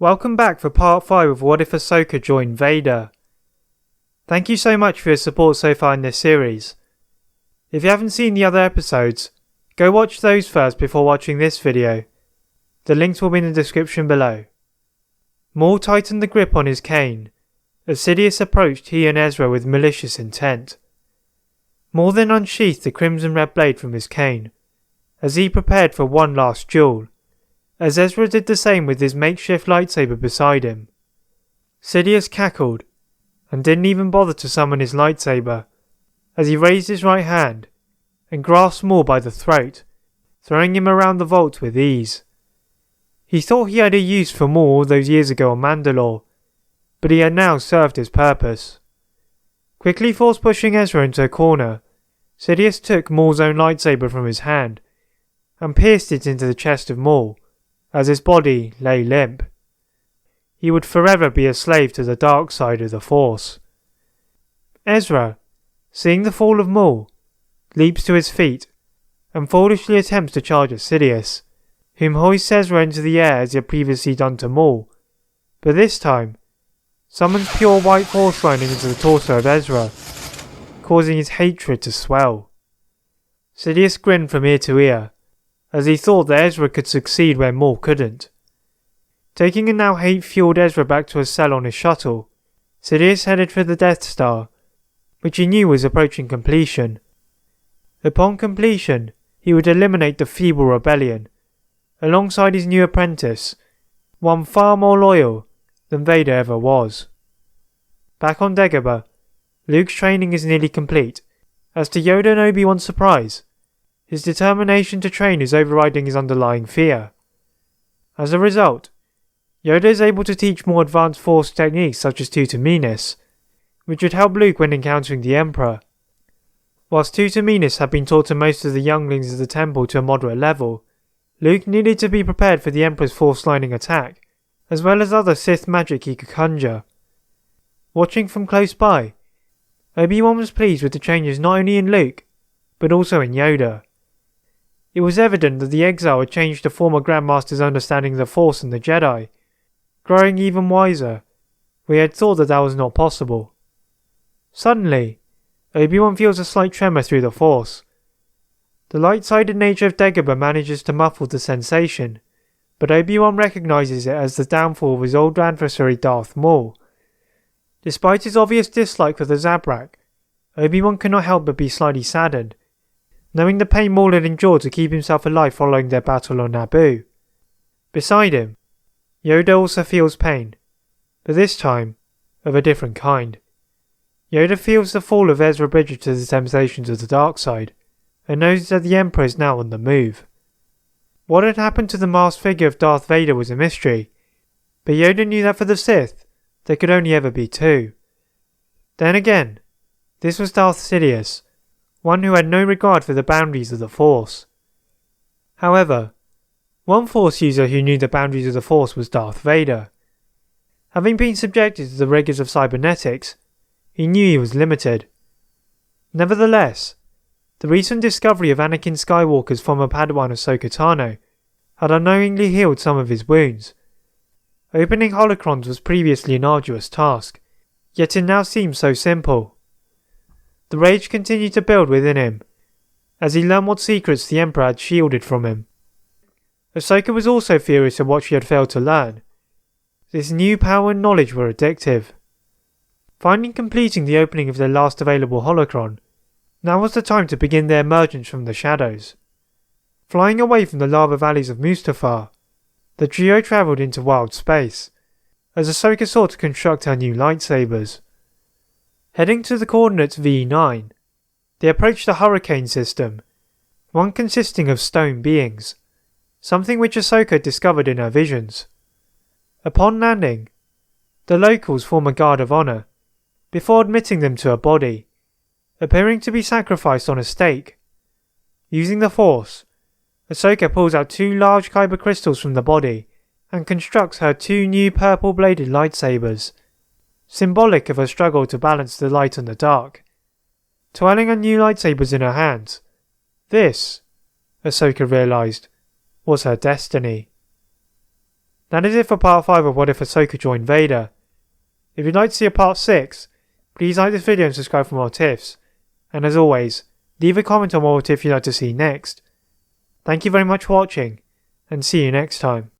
Welcome back for part 5 of What If Ahsoka Joined Vader. Thank you so much for your support so far in this series. If you haven't seen the other episodes, go watch those first before watching this video. The links will be in the description below. Maul tightened the grip on his cane as Sidious approached he and Ezra with malicious intent. Maul then unsheathed the crimson red blade from his cane as he prepared for one last duel, as Ezra did the same with his makeshift lightsaber beside him. Sidious cackled and didn't even bother to summon his lightsaber as he raised his right hand and grasped Maul by the throat, throwing him around the vault with ease. He thought he had a use for Maul all those years ago on Mandalore, but he had now served his purpose. Quickly force pushing Ezra into a corner, Sidious took Maul's own lightsaber from his hand and pierced it into the chest of Maul as his body lay limp. He would forever be a slave to the dark side of the Force. Ezra, seeing the fall of Maul, leaps to his feet and foolishly attempts to charge at Sidious, whom hoists Ezra into the air as he had previously done to Maul, but this time summons pure white force running into the torso of Ezra, causing his hatred to swell. Sidious grinned from ear to ear, as he thought that Ezra could succeed where Maul couldn't. Taking a now hate-fueled Ezra back to a cell on his shuttle, Sidious headed for the Death Star, which he knew was approaching completion. Upon completion, he would eliminate the feeble rebellion, alongside his new apprentice, one far more loyal than Vader ever was. Back on Dagobah, Luke's training is nearly complete, as to Yoda and Obi-Wan's surprise, his determination to train is overriding his underlying fear. As a result, Yoda is able to teach more advanced Force techniques such as Tutaminis, which would help Luke when encountering the Emperor. Whilst Tutaminis had been taught to most of the younglings of the Temple to a moderate level, Luke needed to be prepared for the Emperor's Force lightning attack, as well as other Sith magic he could conjure. Watching from close by, Obi-Wan was pleased with the changes not only in Luke, but also in Yoda. It was evident that the exile had changed the former Grandmaster's understanding of the Force and the Jedi, growing even wiser, where he had thought that was not possible. Suddenly, Obi-Wan feels a slight tremor through the Force. The light-sided nature of Dagobah manages to muffle the sensation, but Obi-Wan recognizes it as the downfall of his old adversary Darth Maul. Despite his obvious dislike for the Zabrak, Obi-Wan cannot help but be slightly saddened, knowing the pain Maul had endured to keep himself alive following their battle on Naboo. Beside him, Yoda also feels pain, but this time of a different kind. Yoda feels the fall of Ezra Bridger to the temptations of the dark side, and knows that the Emperor is now on the move. What had happened to the masked figure of Darth Vader was a mystery, but Yoda knew that for the Sith, there could only ever be two. Then again, this was Darth Sidious, one who had no regard for the boundaries of the Force. However, one Force user who knew the boundaries of the Force was Darth Vader. Having been subjected to the rigours of cybernetics, he knew he was limited. Nevertheless, the recent discovery of Anakin Skywalker's former padawan Ahsoka Tano had unknowingly healed some of his wounds. Opening holocrons was previously an arduous task, yet it now seemed so simple. The rage continued to build within him, as he learned what secrets the Emperor had shielded from him. Ahsoka was also furious at what she had failed to learn. This new power and knowledge were addictive. Finally completing the opening of their last available holocron, now was the time to begin their emergence from the shadows. Flying away from the lava valleys of Mustafar, the trio travelled into wild space, as Ahsoka sought to construct her new lightsabers. Heading to the coordinates V9, they approached the Hurricane system, one consisting of stone beings, something which Ahsoka had discovered in her visions. Upon landing, the locals form a guard of honour, before admitting them to a body, appearing to be sacrificed on a stake. Using the Force, Ahsoka pulls out two large kyber crystals from the body and constructs her two new purple-bladed lightsabers, symbolic of her struggle to balance the light and the dark. Twirling her new lightsabers in her hands, this, Ahsoka realised, was her destiny. That is it for part 5 of What If Ahsoka Joined Vader. If you'd like to see a part 6, please like this video and subscribe for more tips. And as always, leave a comment on what if you'd like to see next. Thank you very much for watching, and see you next time.